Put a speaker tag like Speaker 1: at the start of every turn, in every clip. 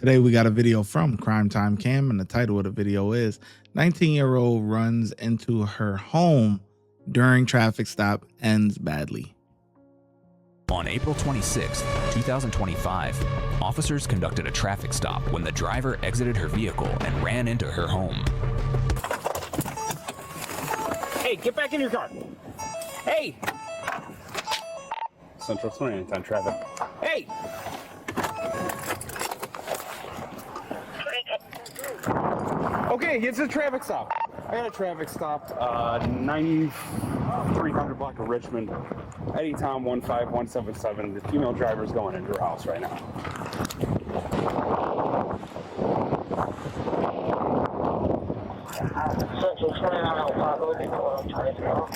Speaker 1: Today we got a video from Crime Time Cam, and the title of the video is 19-year-old runs into her home during traffic stop, ends badly.
Speaker 2: On April 26, 2025, officers conducted a traffic stop when the driver exited her vehicle and ran into her home.
Speaker 3: Hey, get back in your car. Hey! Central 20 on traffic. Hey! Okay, it's a traffic stop. I got a traffic stop, 9300 block of Richmond, Eddie Tom 15177. The female driver's going into her house right now.
Speaker 4: Central 29 Pablo, they go on 24.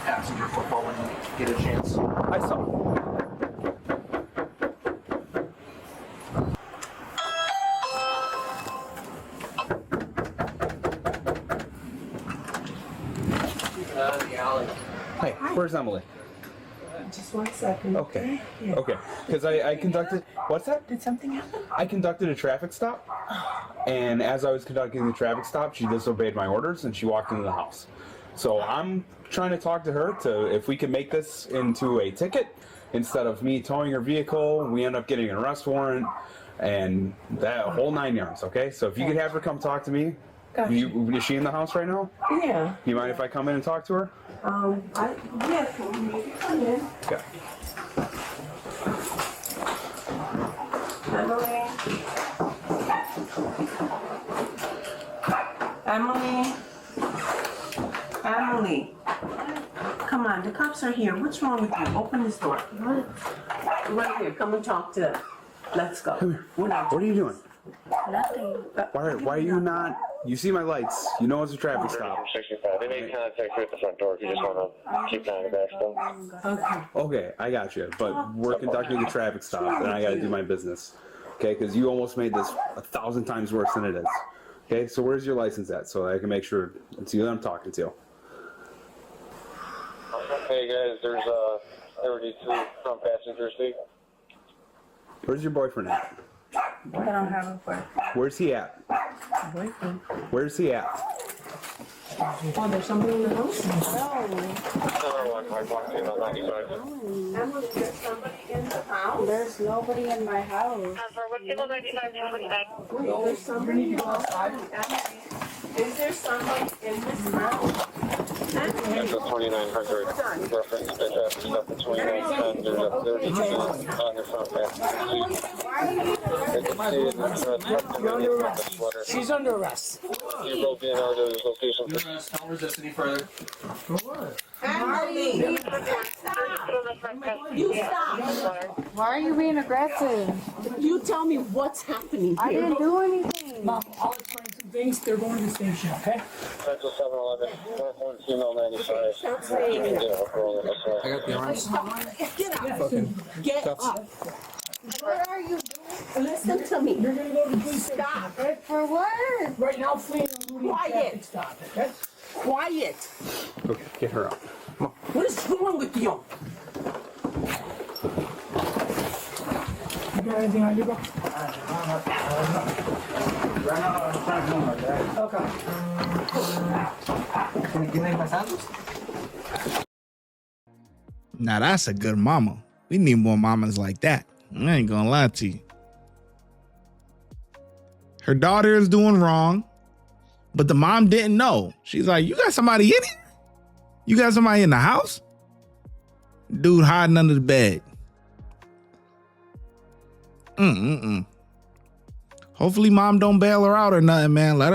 Speaker 5: Passenger football when you get a chance.
Speaker 3: I saw.
Speaker 5: The alley.
Speaker 3: Hey, where's Emily?
Speaker 6: Just 1 second.
Speaker 3: Okay.
Speaker 6: Yeah.
Speaker 3: Okay. Because I conducted. What's that?
Speaker 6: Did something happen?
Speaker 3: I conducted a traffic stop, and as I was conducting the traffic stop, she disobeyed my orders and she walked into the house. So I'm trying to talk to her to if we can make this into a ticket instead of me towing her vehicle. We end up getting an arrest warrant and that whole 9 yards. Okay. So if you could have her come talk to me.
Speaker 6: Gotcha.
Speaker 3: Is she in the house right now?
Speaker 6: Yeah.
Speaker 3: Do you mind if I come in and talk to her?
Speaker 6: Yes, you can come in.
Speaker 3: Okay.
Speaker 6: Emily. Come on, the cops are here. What's wrong with you? Open this door. Right here, come and talk to them. Let's go.
Speaker 3: Come here. What are you doing?
Speaker 6: Nothing.
Speaker 3: Why are you not? You see my lights. You know it's a traffic stop.
Speaker 4: 65. They may contact you at the front door if you just want to keep an eye on the back still.
Speaker 6: Okay.
Speaker 3: Okay, I got you. But we're conducting a traffic stop, and I got to do my business. Okay, because you almost made this 1,000 times worse than it is. Okay, so where's your license at, so I can make sure it's you that I'm talking to.
Speaker 4: Hey guys, there's 32 front passenger seat.
Speaker 3: Where's your boyfriend at?
Speaker 6: I don't have a boyfriend.
Speaker 3: Where's he at?
Speaker 6: Boyfriend.
Speaker 3: Where's he at?
Speaker 6: Oh, there's somebody in the house? No. Emily, there's somebody in the house?
Speaker 7: There's nobody in my house.
Speaker 6: There's somebody in the house. Is there somebody in this house?
Speaker 4: Central 2900 reference to traffic stop at 2910. There's a 32 on your front passenger seat.
Speaker 5: She's under arrest.
Speaker 4: You will be in our location.
Speaker 5: You're going to tell resist any further. For what?
Speaker 6: Emily! You stop!
Speaker 7: Why are you being aggressive?
Speaker 6: You tell me what's happening
Speaker 7: I
Speaker 6: here.
Speaker 7: didn't do anything.
Speaker 5: Mom, I'll explain some things. They're going to the station, okay?
Speaker 4: Central 711, Northland female 95.
Speaker 6: Stop saying it.
Speaker 5: I got the arms.
Speaker 6: Get up. Get up.
Speaker 7: What are you doing?
Speaker 6: Listen to me.
Speaker 5: You're going to go to the police station,
Speaker 6: Stop.
Speaker 5: okay?
Speaker 7: For what?
Speaker 5: Right now, fleeing and looting
Speaker 6: Quiet.
Speaker 5: traffic stop, okay?
Speaker 6: Quiet.
Speaker 3: Okay, get her up.
Speaker 6: What is wrong with you?
Speaker 5: You got anything on you, bro? Okay. Can you give me my sandals?
Speaker 1: Now that's a good mama. We need more mamas like that. I ain't gonna lie to you. Her daughter is doing wrong, but the mom didn't know. She's like, you got somebody in here? You got somebody in the house? Dude hiding under the bed. Hopefully mom don't bail her out or nothing, man. Let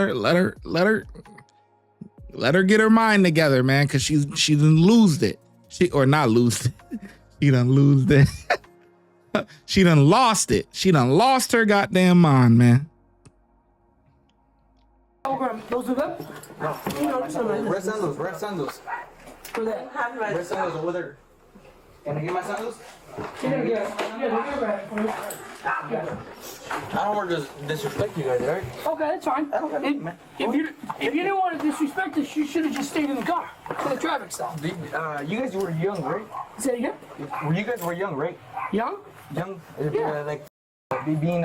Speaker 1: her get her mind together, man, because she done lose it. She done lose it. She done lost it. She done lost her goddamn mind, man.
Speaker 5: Those are them?
Speaker 6: Red
Speaker 5: Red sandals.
Speaker 6: Have
Speaker 5: Red sandals over there. Can I get my sandals?
Speaker 8: I don't want to disrespect you guys, right?
Speaker 5: Okay, that's fine. If you didn't want to disrespect us, you should have just stayed in the car for the traffic stop.
Speaker 8: You guys were young, right?
Speaker 5: Say it again.
Speaker 8: You guys were young, right?
Speaker 5: Young?
Speaker 8: Young?
Speaker 5: Yeah.
Speaker 8: Like being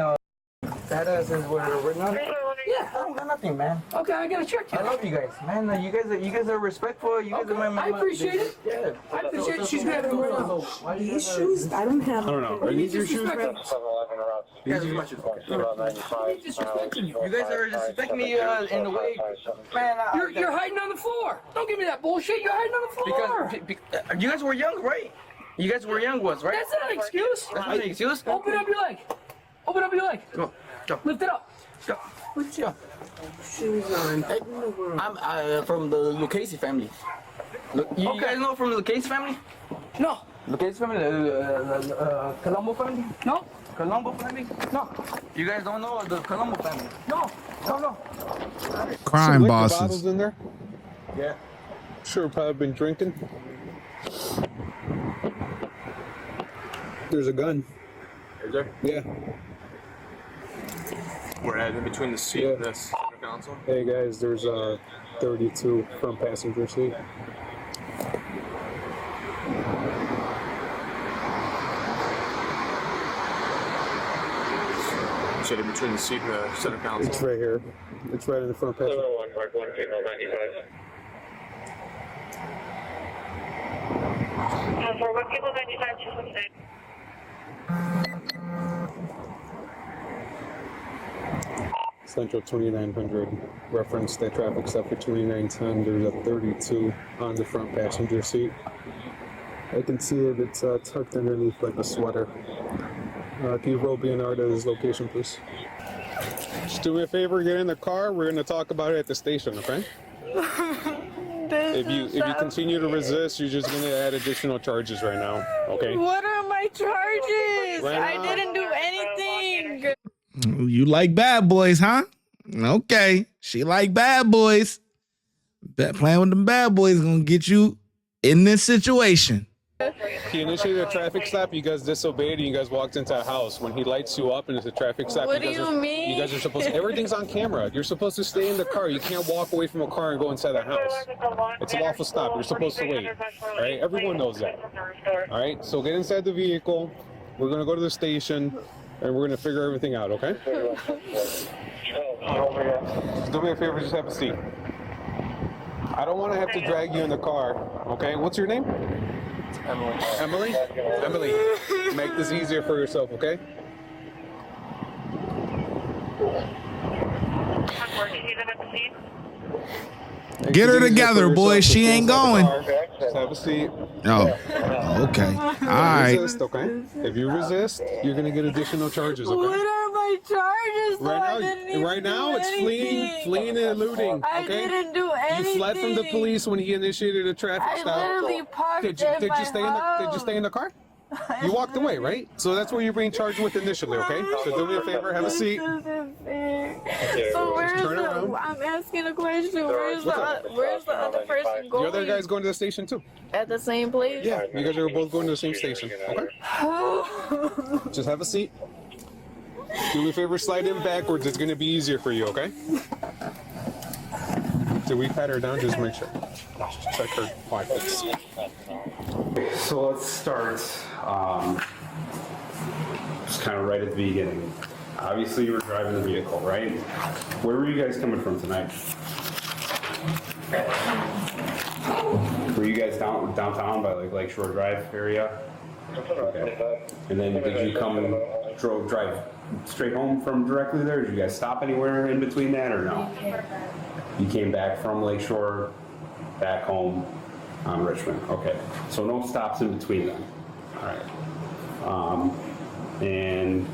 Speaker 8: fat asses were not.
Speaker 5: Yeah.
Speaker 8: I don't got nothing, man.
Speaker 5: Okay, I gotta check you.
Speaker 8: I love you guys, man. You guys are respectful. You guys
Speaker 5: Okay,
Speaker 8: are my.
Speaker 5: I appreciate it.
Speaker 8: Yeah.
Speaker 5: I appreciate it. She's grabbing them right now.
Speaker 6: These shoes, I don't have.
Speaker 3: I don't know. Are these your shoes, man?
Speaker 4: 7-Eleven route.
Speaker 8: You guys are my shoes.
Speaker 4: About 95.
Speaker 5: Disrespecting you.
Speaker 8: You guys are disrespecting me in the way, man.
Speaker 5: You're hiding on the floor. Don't give me that bullshit. You're hiding on the floor.
Speaker 8: Because you guys were young, right? You guys were young ones, right?
Speaker 5: That's not an excuse.
Speaker 8: That's not an excuse.
Speaker 5: Open up your leg. Open up your leg.
Speaker 8: Go.
Speaker 5: Lift it up.
Speaker 8: Go.
Speaker 6: Put your shoes on.
Speaker 8: I'm from the Lucchese family. You guys know from the Lucchese family?
Speaker 5: No.
Speaker 8: Lucchese family? Colombo family?
Speaker 5: No.
Speaker 8: Colombo family?
Speaker 5: No.
Speaker 8: You guys don't know the Colombo family?
Speaker 5: No. No.
Speaker 1: Crime
Speaker 9: Liquor
Speaker 1: bosses.
Speaker 9: bottles in there.
Speaker 8: Yeah.
Speaker 9: Sure, probably been drinking. There's a gun.
Speaker 10: Is there?
Speaker 9: Yeah.
Speaker 10: We're in between the seat and the center console.
Speaker 9: Hey guys, there's a 32 front passenger seat.
Speaker 10: So in between the seat and the center console.
Speaker 9: It's right here. It's right in the front passenger.
Speaker 4: 1 Mark 1 Signal 95. For 1 Signal 95, just one side.
Speaker 9: Central 2900 reference that traffic stop for 2910. There's a 32 on the front passenger seat. I can see it. It's tucked underneath like a sweater. Can you roll BNR to his location, please? Just do me a favor, get in the car. We're going to talk about it at the station, okay? If you continue to resist, you're just going to add additional charges right now, okay?
Speaker 7: What are my charges?
Speaker 9: Right
Speaker 7: I
Speaker 9: now.
Speaker 7: didn't do anything.
Speaker 1: You like bad boys, huh? Okay. She like bad boys. Bet playing with them bad boys gonna get you in this situation.
Speaker 9: He initiated a traffic stop. You guys disobeyed, and you guys walked into a house. When he lights you up and it's a traffic stop,
Speaker 7: What do you mean?
Speaker 9: You guys are supposed to, everything's on camera. You're supposed to stay in the car. You can't walk away from a car and go inside the house. It's a lawful stop. You're supposed to wait. All right, everyone knows that. All right, so get inside the vehicle. We're gonna go to the station, and we're gonna figure everything out. Okay? Do me a favor, just have a seat. I don't want to have to drag you in the car. Okay? What's your name?
Speaker 8: Emily.
Speaker 9: Emily? Emily, make this easier for yourself, okay?
Speaker 1: Get her together, boys. She ain't going.
Speaker 9: Just have a seat.
Speaker 1: Oh, okay. All right.
Speaker 9: Resist, okay? If you resist, you're gonna get additional charges,
Speaker 7: What
Speaker 9: okay?
Speaker 7: are my charges? though? I didn't even
Speaker 9: Right now,
Speaker 7: do
Speaker 9: it's
Speaker 7: anything.
Speaker 9: fleeing and eluding.
Speaker 7: I
Speaker 9: Okay?
Speaker 7: didn't do anything.
Speaker 9: You fled from the police when he initiated a traffic
Speaker 7: I
Speaker 9: stop.
Speaker 7: literally parked
Speaker 9: Did you
Speaker 7: in my
Speaker 9: stay in the Did you stay in the car? You walked away, right? So that's what you're being charged with initially, okay? So do me a favor, have a seat.
Speaker 7: This isn't fair. So where's
Speaker 9: turn
Speaker 7: the?
Speaker 9: around.
Speaker 7: I'm asking a question. Where's the other person
Speaker 9: The
Speaker 7: going?
Speaker 9: other guy's going to the station too.
Speaker 7: At the same place?
Speaker 9: Yeah, you guys are both going to the same station, okay? Just have a seat. Do me a favor, slide in backwards. It's gonna be easier for you, okay? Did we pat her down? Just make sure. Check her pockets.
Speaker 3: So let's start just kind of right at the beginning. Obviously, you were driving the vehicle, right? Where were you guys coming from tonight? Were you guys downtown by like Lakeshore Drive area? Okay. And then did you drive straight home from directly there? Did you guys stop anywhere in between that or no? You came back from Lakeshore, back home on Richmond. Okay. So no stops in between them. All right. And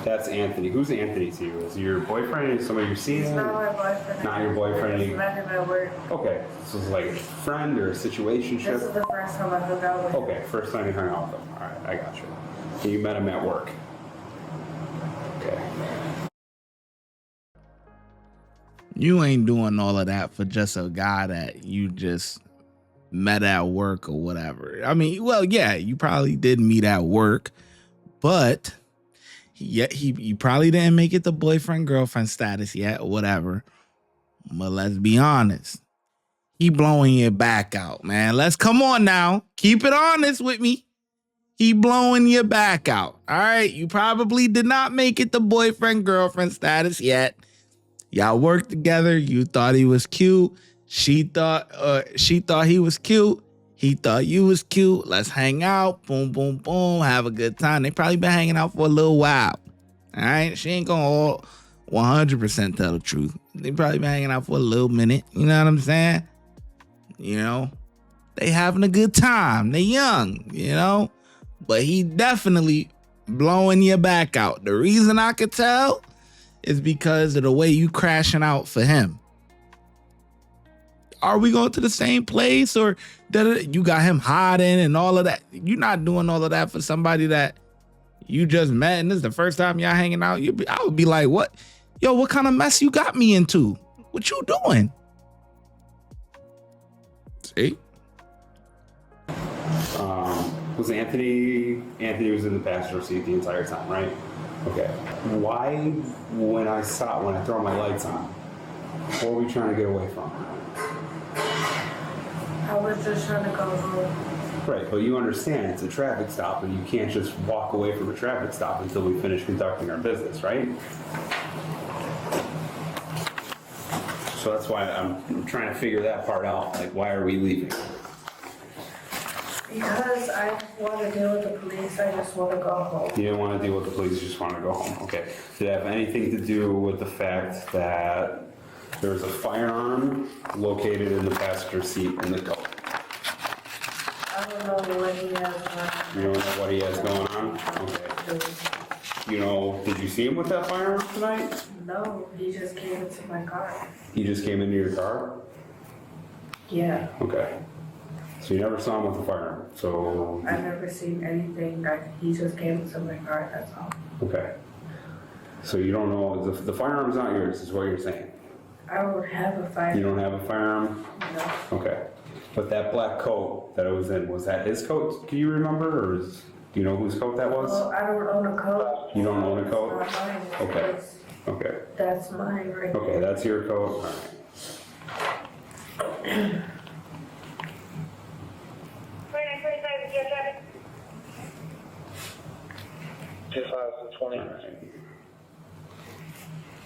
Speaker 3: that's Anthony. Who's Anthony to you? Is he your boyfriend? Is somebody you're seeing?
Speaker 11: He's not my boyfriend.
Speaker 3: Not your boyfriend?
Speaker 11: He's met him at work.
Speaker 3: Okay. So it's like a friend or a situationship?
Speaker 11: This is the first time I hung out with him.
Speaker 3: Okay, first time you hung out with him. All right, I got you. And you met him at work. Okay.
Speaker 1: You ain't doing all of that for just a guy that you just met at work or whatever. I mean, well, yeah, you probably did meet at work, but he probably didn't make it to boyfriend girlfriend status yet or whatever. But let's be honest, he blowing your back out, man. Let's come on now, keep it honest with me. He blowing your back out. All right, you probably did not make it to boyfriend girlfriend status yet. Y'all worked together. You thought he was cute. She thought he was cute. He thought you was cute. Let's hang out. Boom, boom, boom. Have a good time. They probably been hanging out for a little while. All right. She ain't gonna all 100% tell the truth. They probably been hanging out for a little minute. You know what I'm saying? You know, they having a good time. They young, you know, but he definitely blowing your back out. The reason I could tell is because of the way you crashing out for him. Are we going to the same place, or you got him hiding and all of that? You're not doing all of that for somebody that you just met and this is the first time y'all hanging out. I would be like, what? Yo, what kind of mess you got me into? What you doing? See?
Speaker 3: Was Anthony was in the passenger seat the entire time, right? Okay. Why, when I throw my lights on, what are we trying to get away from?
Speaker 11: I was just trying to go home.
Speaker 3: Right, but you understand it's a traffic stop and you can't just walk away from a traffic stop until we finish conducting our business, right? So that's why I'm trying to figure that part out. Like, why are we leaving?
Speaker 11: Because I want to deal with the police, I just want to go home.
Speaker 3: You didn't want to deal with the police, you just want to go home. Okay. Did it have anything to do with the fact that there was a firearm located in the passenger seat in the coat?
Speaker 11: I don't know what he has going on.
Speaker 3: You don't know what he has going on? Okay. You know, did you see him with that firearm tonight?
Speaker 11: No, he just came into my car.
Speaker 3: He just came into your car?
Speaker 11: Yeah.
Speaker 3: Okay. So you never saw him with a firearm, so...
Speaker 11: I've never seen anything. He just came into my car, that's all.
Speaker 3: Okay. So you don't know, the firearm's not yours, is what you're saying?
Speaker 11: I don't have a firearm.
Speaker 3: You don't have a firearm?
Speaker 11: No.
Speaker 3: Okay. But that black coat that it was in, was that his coat? Can you remember, or do you know whose coat that was?
Speaker 11: Well, I don't own a coat.
Speaker 3: You don't own a coat?
Speaker 11: It's not mine.
Speaker 3: Okay. Okay.
Speaker 11: That's mine right there.
Speaker 3: Okay, that's your coat. All right.
Speaker 4: 2020.
Speaker 3: All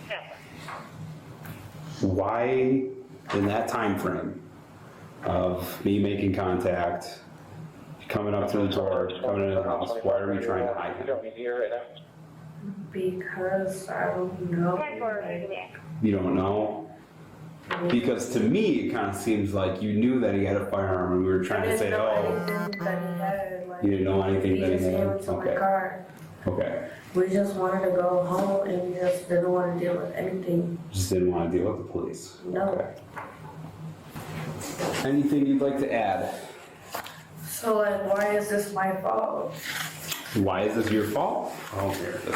Speaker 3: right. Why, in that time frame of me making contact, coming up to the door, coming into the house, why are we trying to hide him?
Speaker 11: Because I don't know.
Speaker 3: You don't know? Because to me, it kind of seems like you knew that he had a firearm and we were trying to say, oh, you didn't know anything that he had? Okay. Okay.
Speaker 11: We just wanted to go home and we just didn't want to deal with anything.
Speaker 3: Just didn't want to deal with the police?
Speaker 11: No.
Speaker 3: Okay. Anything you'd like to add?
Speaker 11: So like, why is this my fault?
Speaker 3: Why is this your fault? Oh, here, this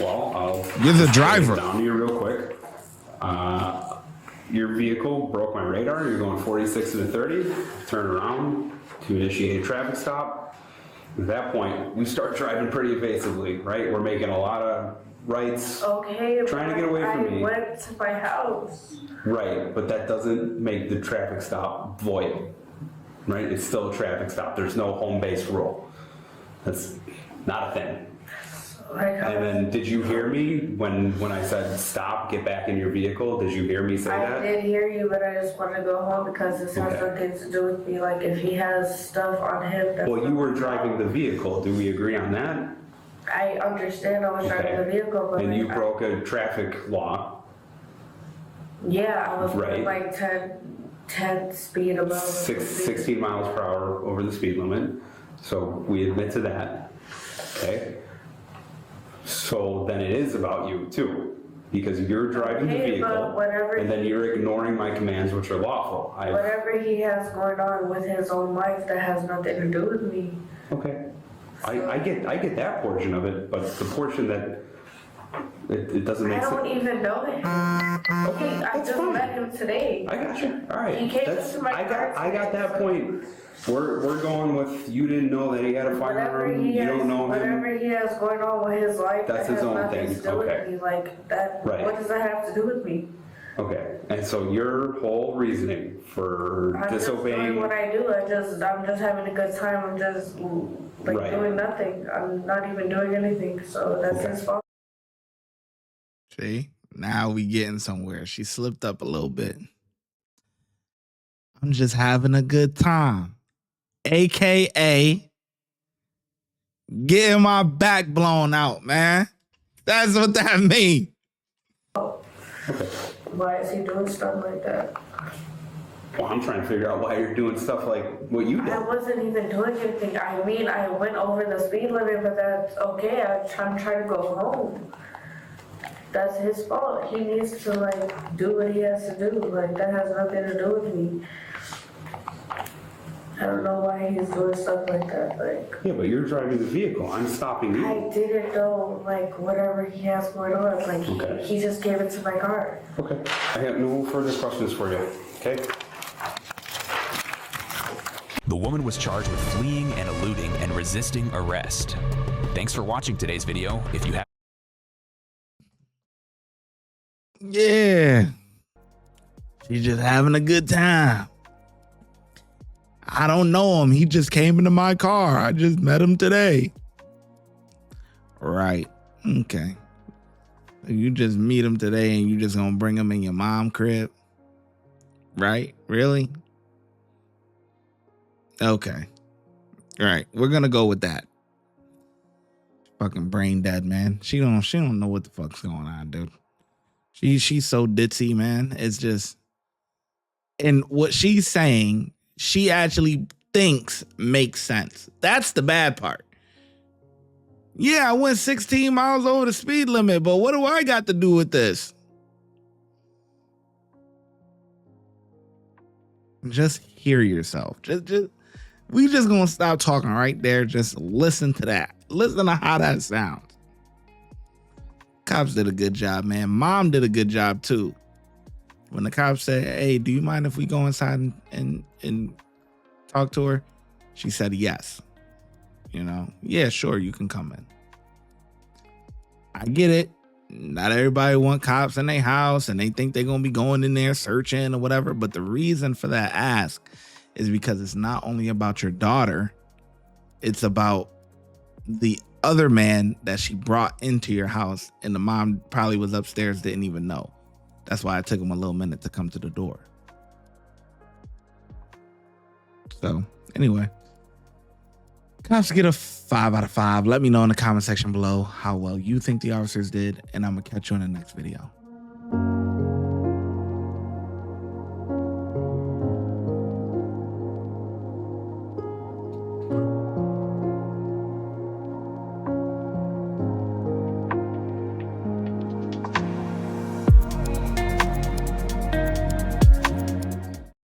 Speaker 3: one.
Speaker 1: You're the driver.
Speaker 3: Down to you real quick. Your vehicle broke my radar. You're going 46 to 30. Turn around to initiate a traffic stop. At that point, we start driving pretty evasively, right? We're making a lot of rights.
Speaker 11: Okay,
Speaker 3: trying to get away from me.
Speaker 11: I went to my house.
Speaker 3: Right, but that doesn't make the traffic stop void, right? It's still a traffic stop. There's no home-based rule. That's not a thing. And then, did you hear me when I said stop, get back in your vehicle? Did you hear me say that?
Speaker 11: I did hear you, but I just want to go home because this has nothing to do with me. Like, if he has stuff on him.
Speaker 3: Well, you were driving the vehicle. Do we agree on that?
Speaker 11: I understand I was driving the vehicle, but.
Speaker 3: And you broke a traffic law.
Speaker 11: Yeah, I was
Speaker 3: right.
Speaker 11: Like 10 speed above.
Speaker 3: 16 miles per hour over the speed limit. So we admit to that. Okay. So then it is about you too, because you're driving the vehicle and then you're ignoring my commands, which are lawful.
Speaker 11: Whatever he has going on with his own life, that has nothing to do with me.
Speaker 3: Okay. I get that portion of it, but the portion that It doesn't make
Speaker 11: I don't
Speaker 3: sense.
Speaker 11: even know him. I just met him today.
Speaker 3: I got you. All right.
Speaker 11: He came to my car
Speaker 3: I got that point. We're going with you didn't know that he had a firearm. You don't know him.
Speaker 11: Whatever he has going on with his life,
Speaker 3: That's
Speaker 11: that
Speaker 3: his
Speaker 11: has
Speaker 3: own
Speaker 11: nothing
Speaker 3: thing.
Speaker 11: to do
Speaker 3: Okay.
Speaker 11: with me. Like that.
Speaker 3: Right.
Speaker 11: What does that have to do with me?
Speaker 3: Okay. And so your whole reasoning for
Speaker 11: I'm just doing
Speaker 3: disobeying.
Speaker 11: what I do. I'm just having a good time. I'm just like
Speaker 3: Right.
Speaker 11: doing nothing. I'm not even doing anything. So that's
Speaker 3: Okay.
Speaker 11: his fault.
Speaker 1: See, now we getting somewhere. She slipped up a little bit. I'm just having a good time. AKA getting my back blown out, man. That's what that means.
Speaker 11: Why is he doing stuff like that?
Speaker 3: Well, I'm trying to figure out why you're doing stuff like what you did.
Speaker 11: I wasn't even doing anything. I mean, I went over the speed limit, but that's okay. I'm trying to go home. That's his fault. He needs to like do what he has to do. Like that has nothing to do with me. I don't know why he's doing stuff like that. Like
Speaker 3: Yeah, but you're driving the vehicle. I'm stopping you.
Speaker 11: I didn't know like whatever he has going on. Like
Speaker 3: Okay.
Speaker 11: he just gave it to my car.
Speaker 3: Okay. I have no further questions for you. Okay.
Speaker 2: The woman was charged with fleeing and eluding and resisting arrest. Thanks for watching today's video. If you have
Speaker 1: Yeah. She's just having a good time. I don't know him. He just came into my car. I just met him today. Right. Okay. You just meet him today and you just gonna bring him in your mom crib? Right? Really? Okay. All right. We're gonna go with that. Fucking brain dead, man. She don't know what the fuck's going on, dude. She's so ditzy, man. It's just, and what she's saying, she actually thinks makes sense. That's the bad part. Yeah, I went 16 miles over the speed limit, but what do I got to do with this? Just hear yourself. We just gonna stop talking right there. Just listen to that. Listen to how that sounds. Cops did a good job, man. Mom did a good job too. When the cops said, "Hey, do you mind if we go inside and talk to her?" She said yes. You know, yeah, sure, you can come in. I get it. Not everybody want cops in their house and they think they're gonna be going in there searching or whatever. But the reason for that ask is because it's not only about your daughter, it's about the other man that she brought into your house, and the mom probably was upstairs, didn't even know. That's why it took him a little minute to come to the door. So anyway, cops get a 5 out of 5. Let me know in the comment section below how well you think the officers did, and I'm gonna catch you in the next video.